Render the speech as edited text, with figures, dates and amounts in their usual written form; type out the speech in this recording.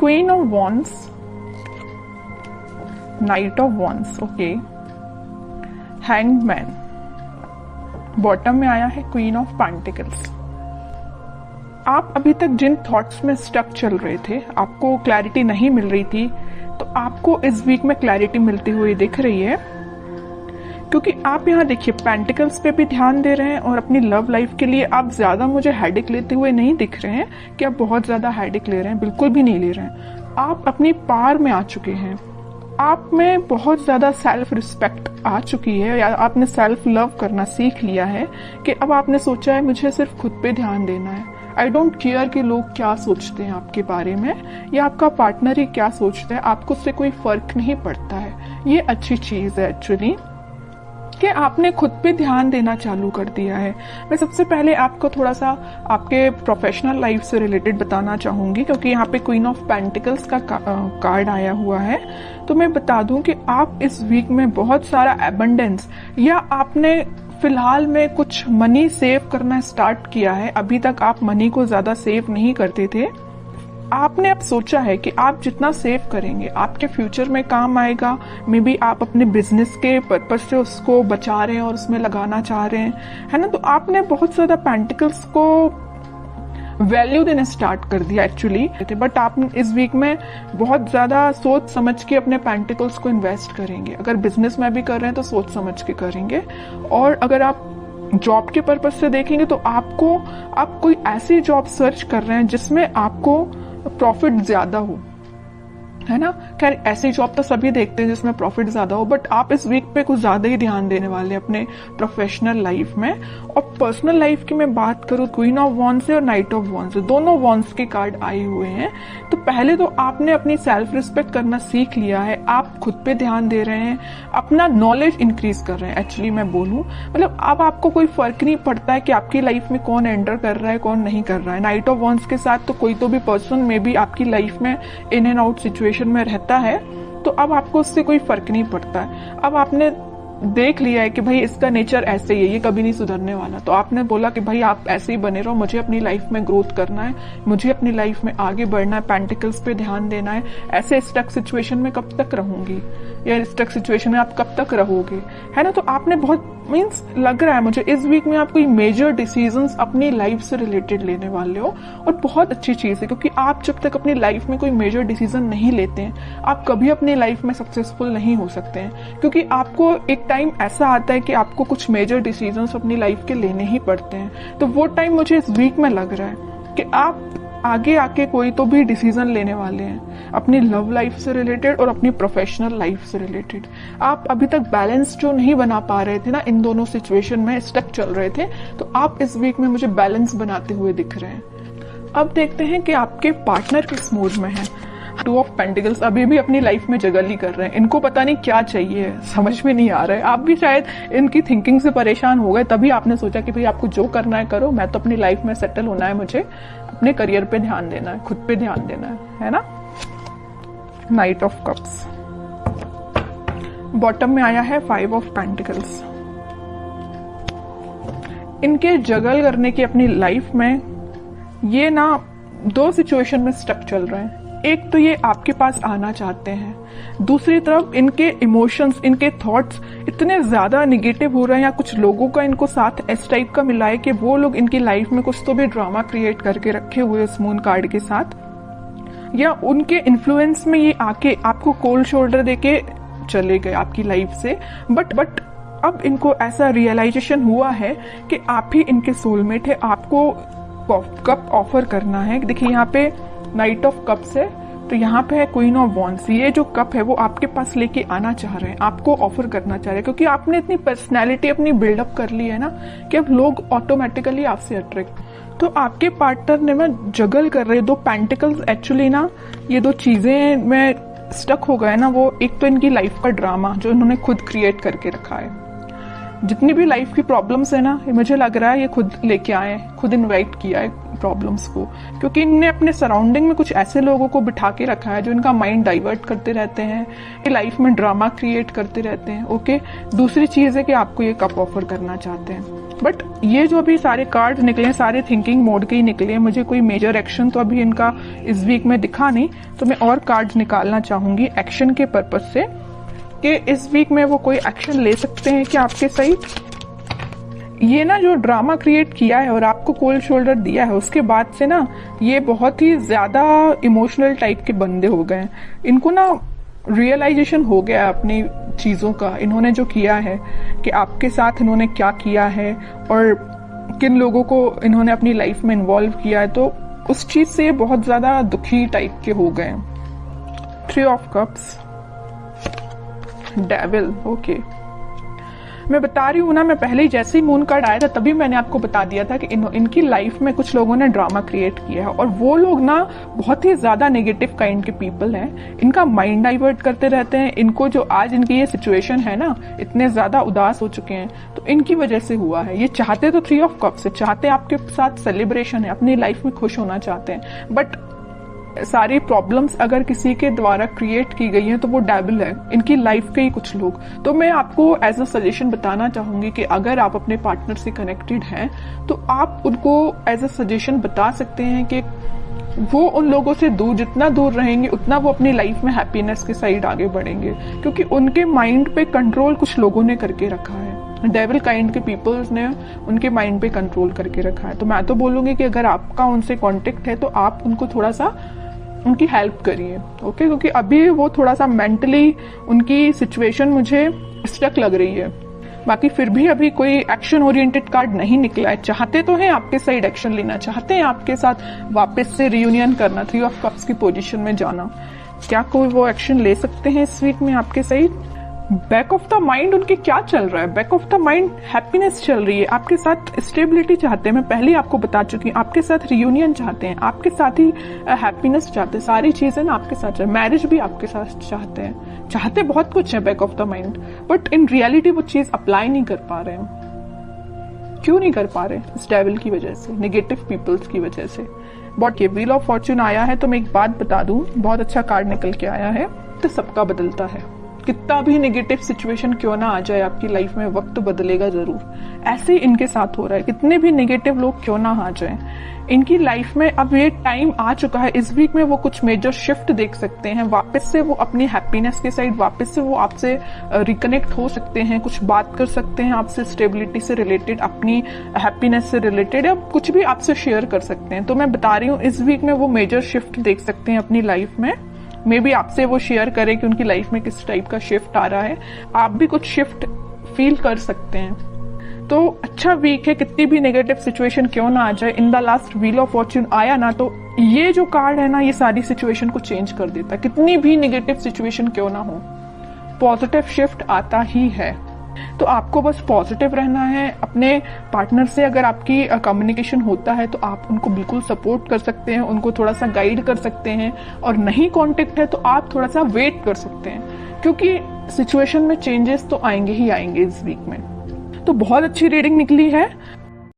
Queen of wands, night of wands, okay, hanged man, bottom में आया है queen of pentacles. आप अभी तक जिन थॉट्स में स्टक चल रहे थे, आपको क्लैरिटी नहीं मिल रही थी, तो आपको इस वीक में क्लैरिटी मिलती हुई दिख रही है, क्योंकि आप यहाँ देखिए पेंटिकल्स पे भी ध्यान दे रहे हैं और अपनी लव लाइफ के लिए आप ज्यादा मुझे हेडेक लेते हुए नहीं दिख रहे हैं कि आप बहुत ज्यादा हेडेक ले रहे हैं, बिल्कुल भी नहीं ले रहे हैं। आप अपनी पार में आ चुके हैं, आप में बहुत ज्यादा सेल्फ रिस्पेक्ट आ चुकी है, या आपने सेल्फ लव करना सीख लिया है कि अब आपने सोचा है मुझे सिर्फ खुद पे ध्यान देना है। आई डोंट केयर कि लोग क्या सोचते हैं आपके बारे में, या आपका पार्टनर ही क्या सोचता है, आपको उससे कोई फर्क नहीं पड़ता है। ये अच्छी चीज है एक्चुअली कि आपने खुद पे ध्यान देना चालू कर दिया है। मैं सबसे पहले आपको थोड़ा सा आपके प्रोफेशनल लाइफ से रिलेटेड बताना चाहूंगी, क्योंकि यहाँ पे क्वीन ऑफ पेंटिकल्स का कार्ड आया हुआ है। तो मैं बता दूं कि आप इस वीक में बहुत सारा एबंडेंस, या आपने फिलहाल में कुछ मनी सेव करना स्टार्ट किया है। अभी तक आप मनी को ज्यादा सेव नहीं करते थे, आपने अब सोचा है कि आप जितना सेव करेंगे आपके फ्यूचर में काम आएगा। मे बी आप अपने बिजनेस के पर्पज से उसको बचा रहे हैं और उसमें लगाना चाह रहे हैं, है ना। तो आपने बहुत ज्यादा पेंटिकल्स को वैल्यू देना स्टार्ट कर दिया एक्चुअली, बट आप इस वीक में बहुत ज्यादा सोच समझ के अपने पेंटिकल्स को इन्वेस्ट करेंगे। अगर बिजनेस में भी कर रहे हैं तो सोच समझ के करेंगे, और अगर आप जॉब के पर्पज से देखेंगे तो आप कोई ऐसी जॉब सर्च कर रहे हैं जिसमें आपको प्रॉफिट ज्यादा हो, है ना। खैर ऐसी जॉब तो सभी देखते हैं जिसमें प्रॉफिट ज्यादा हो, बट आप इस वीक पे कुछ ज्यादा ही ध्यान देने वाले अपने प्रोफेशनल लाइफ में। और पर्सनल लाइफ की मैं बात करूं, क्वीन ऑफ वॉन्ड्स और नाइट ऑफ वॉन्ड्स, दोनों वॉन्ड्स के कार्ड आए हुए हैं। तो पहले तो आपने अपनी सेल्फ रिस्पेक्ट करना सीख लिया है, आप खुद पे ध्यान दे रहे हैं, अपना नॉलेज इंक्रीज कर रहे हैं। एक्चुअली मैं बोलूं, मतलब अब आपको कोई फर्क नहीं पड़ता है कि आपकी लाइफ में कौन एंटर कर रहा है कौन नहीं कर रहा है। नाइट ऑफ वॉन्ड्स के साथ तो कोई तो भी पर्सन में भी आपकी लाइफ में इन एंड आउट सिचुएशन में रहता है, तो अब आपको उससे कोई फर्क नहीं पड़ता है। अब आपने देख लिया है कि भाई इसका नेचर ऐसे ही है, ये कभी नहीं सुधरने वाला, तो आपने बोला कि भाई आप ऐसे ही बने रहो, मुझे अपनी लाइफ में ग्रोथ करना है, मुझे अपनी लाइफ में आगे बढ़ना है, पेंटिकल्स पे ध्यान देना है। ऐसे स्टक सिचुएशन में कब तक रहूंगी, या स्टक सिचुएशन में आप कब तक रहोगे, है ना। तो आपने बहुत मीन्स लग रहा है मुझे इस वीक में आप कोई मेजर डिसीजंस अपनी लाइफ से रिलेटेड लेने वाले हो, और बहुत अच्छी चीज है, क्योंकि आप जब तक अपनी लाइफ में कोई मेजर डिसीजन नहीं लेते हैं आप कभी अपनी लाइफ में सक्सेसफुल नहीं हो सकते हैं। क्योंकि आपको एक टाइम ऐसा आता है कि आपको कुछ मेजर डिसीजंस अपनी लाइफ के लेने ही पड़ते हैं। तो वो टाइम मुझे इस वीक में लग रहा है कि आप आगे आके कोई तो भी डिसीजन लेने वाले हैं अपनी लव लाइफ से रिलेटेड और अपनी प्रोफेशनल लाइफ से रिलेटेड। आप अभी तक बैलेंस जो नहीं बना पा रहे थे ना, इन दोनों सिचुएशन में स्टक चल रहे थे, तो आप इस वीक में मुझे बैलेंस बनाते हुए दिख रहे हैं। अब देखते हैं कि आपके पार्टनर किस मूड में है। टू ऑफ पेंटिकल्स अभी भी अपनी लाइफ में जगल ही कर रहे हैं, इनको पता नहीं क्या चाहिए, समझ में नहीं आ रहा है। आप भी शायद इनकी थिंकिंग से परेशान हो गए, तभी आपने सोचा कि भाई आपको जो करना है करो, मैं तो अपनी लाइफ में सेटल होना है, मुझे अपने करियर पे ध्यान देना है, खुद पे ध्यान देना है ना। नाइट ऑफ कप्स, बॉटम में आया है 5 ऑफ पेंटिकल्स। इनके जगल करने की अपनी लाइफ में ये ना 2 सिचुएशन में स्टक चल रहे हैं। एक तो ये आपके पास आना चाहते हैं, दूसरी तरफ इनके इमोशंस, इनके थॉट्स इतने ज्यादा निगेटिव हो रहे हैं, या कुछ लोगों का इनको साथ इस टाइप का मिला है कि वो लोग इनकी लाइफ में कुछ तो भी ड्रामा क्रिएट करके रखे हुए इस मून कार्ड के साथ, या उनके इन्फ्लुएंस में ये आके आपको कोल्ड शोल्डर देके चले गए आपकी लाइफ से। बट अब इनको ऐसा रियलाइजेशन हुआ है कि आप ही इनके सोलमेट है, आपको कप ऑफर करना है। देखिए यहाँ पे नाइट ऑफ कप्स है, तो यहाँ पे है क्वीन ऑफ वॉन्ड्स। ये जो कप है वो आपके पास लेके आना चाह रहे हैं, आपको ऑफर करना चाह रहे हैं, क्योंकि आपने इतनी पर्सनैलिटी अपनी बिल्डअप कर ली है ना कि अब लोग ऑटोमेटिकली आपसे अट्रैक्ट। तो आपके पार्टनर ने मैं जगल कर रहे 2 पेंटिकल्स एक्चुअली ना, ये 2 चीजें में स्टक हो गए ना। वो एक तो इनकी लाइफ का ड्रामा जो इन्होंने खुद क्रिएट करके रखा है, जितनी भी लाइफ की प्रॉब्लम्स है ना, ये मुझे लग रहा है ये खुद लेके आए, खुद इनवाइट किया है प्रॉब्लम्स को, क्योंकि इनने अपने सराउंडिंग में कुछ ऐसे लोगों को बिठा के रखा है जो इनका माइंड डाइवर्ट करते रहते हैं, ये लाइफ में ड्रामा क्रिएट करते रहते हैं। ओके, दूसरी चीज है कि आपको ये कप ऑफर करना चाहते हैं, बट ये जो अभी सारे कार्ड निकले सारे थिंकिंग मोड के ही निकले हैं। मुझे कोई मेजर एक्शन तो अभी इनका इस वीक में दिखा नहीं, तो मैं और कार्ड निकालना चाहूंगी एक्शन के पर्पज से कि इस वीक में वो कोई एक्शन ले सकते हैं कि आपके साइड ये ना जो ड्रामा क्रिएट किया है और आपको कोल्ड शोल्डर दिया है, उसके बाद से ना ये बहुत ही ज्यादा इमोशनल टाइप के बंदे हो गए हैं। इनको ना रियलाइजेशन हो गया अपनी चीजों का, इन्होंने जो किया है कि आपके साथ इन्होंने क्या किया है और किन लोगों को इन्होंने अपनी लाइफ में इन्वॉल्व किया है, तो उस चीज से बहुत ज्यादा दुखी टाइप के हो गए। 3 ऑफ कप्स, डेविल। ओके, मैं बता रही हूँ ना, मैं पहले ही जैसे ही मून कार्ड आया था तभी मैंने आपको बता दिया था कि इनकी लाइफ में कुछ लोगों ने ड्रामा क्रिएट किया है और वो लोग ना बहुत ही ज्यादा नेगेटिव काइंड के पीपल हैं। इनका माइंड डाइवर्ट करते रहते हैं। इनको जो आज इनकी ये सिचुएशन है ना, इतने ज्यादा उदास हो चुके हैं, तो इनकी वजह से हुआ है। ये चाहते तो 3 ऑफ कप्स है, चाहते आपके साथ सेलिब्रेशन है, अपनी लाइफ में खुश होना चाहते हैं, बट सारी प्रॉब्लम्स अगर किसी के द्वारा क्रिएट की गई हैं तो वो डेविल है, इनकी लाइफ के ही कुछ लोग। तो मैं आपको एज अ सजेशन बताना चाहूंगी कि अगर आप अपने पार्टनर से कनेक्टेड हैं तो आप उनको एज अ सजेशन बता सकते हैं कि वो उन लोगों से दूर, जितना दूर रहेंगे उतना वो अपनी लाइफ में हैप्पीनेस के साइड आगे बढ़ेंगे, क्योंकि उनके माइंड पे कंट्रोल कुछ लोगों ने करके रखा है। डेविल काइंड के पीपल्स ने उनके माइंड पे कंट्रोल करके रखा है। तो मैं तो बोलूंगी कि अगर आपका उनसे कांटेक्ट है तो आप उनको थोड़ा सा उनकी हेल्प करिए। ओके, क्योंकि अभी वो थोड़ा सा मेंटली उनकी सिचुएशन मुझे स्टक लग रही है। बाकी फिर भी अभी कोई एक्शन ओरिएंटेड कार्ड नहीं निकला है। चाहते तो हैं आपके साइड एक्शन लेना, चाहते हैं आपके साथ वापस से रियूनियन करना, 3 ऑफ कप्स की पोजीशन में जाना। क्या कोई वो एक्शन ले सकते हैं इस वीक में आपके side? Back of the mind उनके क्या चल रहा है? Back of the mind happiness चल रही है, आपके साथ स्टेबिलिटी चाहते हैं। मैं पहले ही आपको बता चुकी हूँ, आपके साथ रियूनियन चाहते हैं, आपके साथ ही हैप्पीनेस चाहते हैं, सारी चीजें ना आपके साथ, मैरिज भी आपके साथ चाहते हैं, चाहते बहुत कुछ है back of the mind, but in reality वो चीज अप्लाई नहीं कर पा रहे हैं। क्यों नहीं कर पा रहे? इस डेविल की वजह से, नेगेटिव पीपल्स की वजह से। बट ये व्हील ऑफ फॉर्च्यून आया है तो मैं एक बात बता दूं, बहुत अच्छा कार्ड निकल के आया है। तो सबका बदलता है, कितना भी नेगेटिव सिचुएशन क्यों ना आ जाए आपकी लाइफ में, वक्त बदलेगा जरूर। ऐसे ही इनके साथ हो रहा है, कितने भी नेगेटिव लोग क्यों ना आ जाए इनकी लाइफ में, अब ये टाइम आ चुका है। इस वीक में वो कुछ मेजर शिफ्ट देख सकते हैं, वापस से वो अपनी हैप्पीनेस के साइड वापस से वो आपसे रिकनेक्ट हो सकते हैं, कुछ बात कर सकते हैं आपसे स्टेबिलिटी से रिलेटेड, अपनी हैप्पीनेस से रिलेटेड, या कुछ भी आपसे शेयर कर सकते हैं। तो मैं बता रही हूँ इस वीक में वो मेजर शिफ्ट देख सकते हैं अपनी लाइफ में। मे बी आपसे वो शेयर करें कि उनकी लाइफ में किस टाइप का शिफ्ट आ रहा है, आप भी कुछ शिफ्ट फील कर सकते हैं। तो अच्छा वीक है, कितनी भी नेगेटिव सिचुएशन क्यों ना आ जाए। In the last wheel of Fortune आया ना, तो ये जो कार्ड है ना, ये सारी सिचुएशन को चेंज कर देता है। कितनी भी नेगेटिव सिचुएशन क्यों ना हो, पॉजिटिव शिफ्ट आता ही है। तो आपको बस पॉजिटिव रहना है। अपने पार्टनर से अगर आपकी कम्युनिकेशन होता है तो आप उनको बिल्कुल सपोर्ट कर सकते हैं, उनको थोड़ा सा गाइड कर सकते हैं, और नहीं कांटेक्ट है तो आप थोड़ा सा वेट कर सकते हैं, क्योंकि सिचुएशन में चेंजेस तो आएंगे ही आएंगे इस वीक में। तो बहुत अच्छी रीडिंग निकली है।